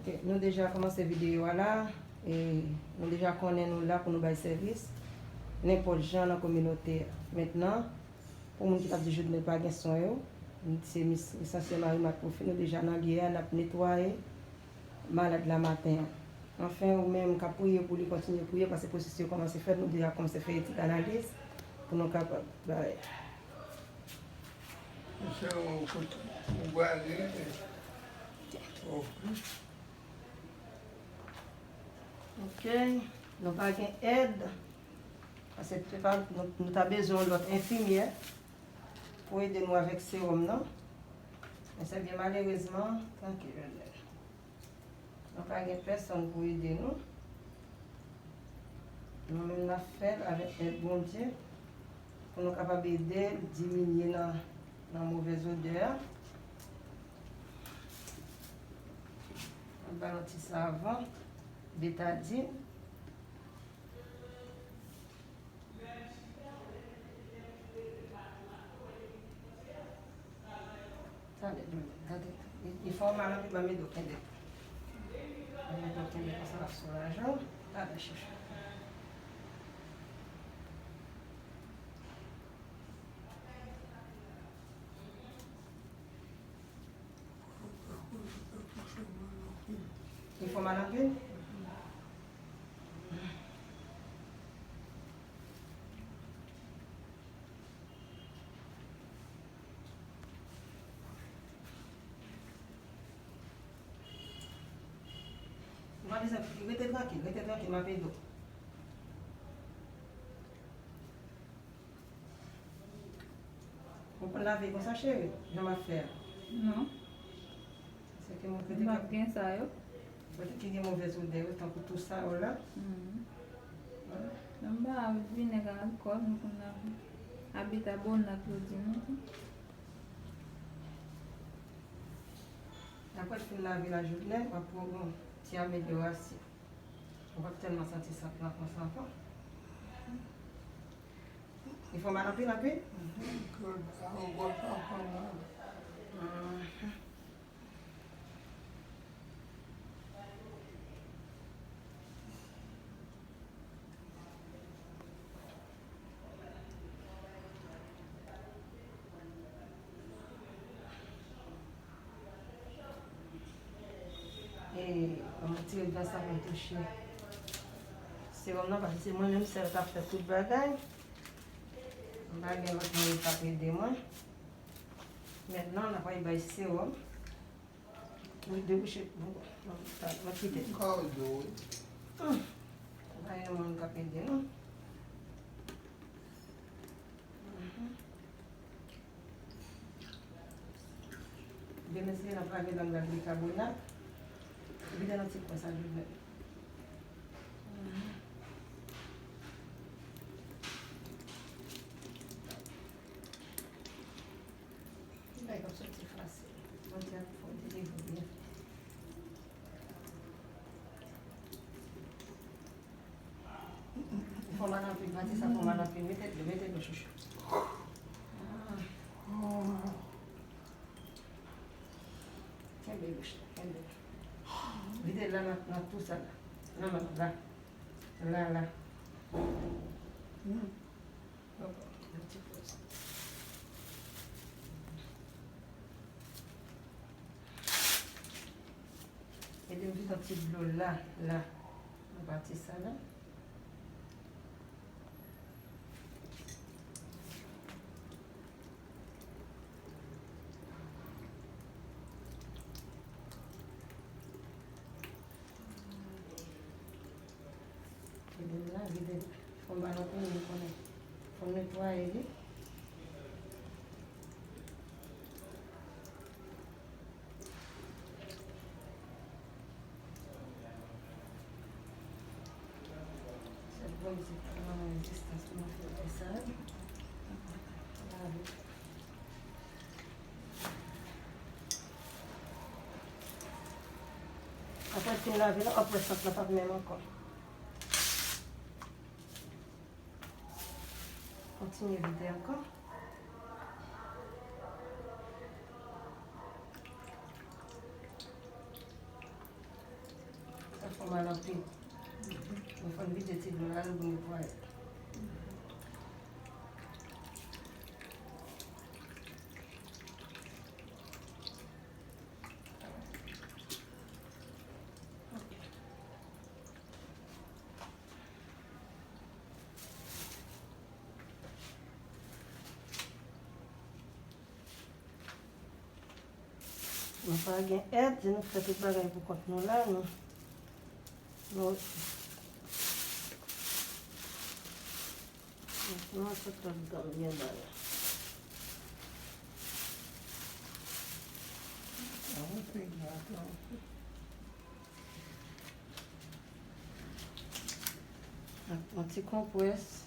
Ok, nous déjà commencé la vidéo là et nous déjà connaissons nous là pour nous faire service. N'importe gens dans la communauté maintenant, pour les gens qui ont dit que je n'ai pas de son, c'est essentiellement ma profil, nous déjà dans la guerre, nous nettoyer malade la matin. Enfin, ou même qu'à prier pour lui continuer à prier parce que le processus commence à faire, nous déjà commencé à faire une petite analyse pour nous capables. C'est un côté. On va aller. Ok, nous pas d'aide. Parce que nous avons besoin de l'autre infirmière pour aider nous avec ces sérum. Mais c'est bien malheureusement, tranquille. Nous n'avons pas personne pour aider nous. Nous-mêmes nous fait avec l'aide bon Dieu pour nous capables d'aider, diminuer la mauvaise odeur. On va un petit savon, bétadine. Il faut mal un peu de médoc. On va mettre ça sur l'argent. Allez, cherche. Il faut mal un peu. Restez tranquille, ma pédo. Vous pouvez laver comme ça, chérie? Je vais faire. Non. C'est que mon Je vais bien ça, yo. Peut-être qu'il y a une mauvaise odeur, tant que tout ça, là. Je vais venir à l'alcool, nous habiter à bonne la Claudine. Après, je fais laver la journée, on va pour une petite amélioration. On va tellement sentir ça quand on s'en va. Il faut m'en la paix? On va faire Et on va tirer dans ça pour toucher. C'est comme parce que c'est moi-même qui a fait tout le bagage. Je vais aller votre monde qui aider moi. Maintenant, on va y aller sérum. Vous débouchez. On va quitter. encore d'eau. On va aller mon qui aider nous. Demain, c'est la prague dans le bicarbonate. Évidemment, c'est quoi ça, je veux. Comme ça, c'est facile. On tient pour dégoûter. Il faut m'en appeler, ça pour m'en appeler. Mettez le chouchou. Tiens, bébé, tiens, bébé. Videz là, dans tout ça. Là, là. Là, là. Un petit peu. Et de mettre un petit bleu là, là. On va partir ça là. Et de là, il faut balancer, il faut nettoyer. C'est vraiment une distance pour faire ça. Après, tu laves là, après ça, tu ne pas même encore. Continue à vider encore. fò mal an pil. Mwen fòn vide ti blou la, nou pou netwaye. Nou pa gen et, di nou fè tout bagay pou kont nou la, nou. Nou se tot dam bien bagay. Não tem nada. Un ti kompres.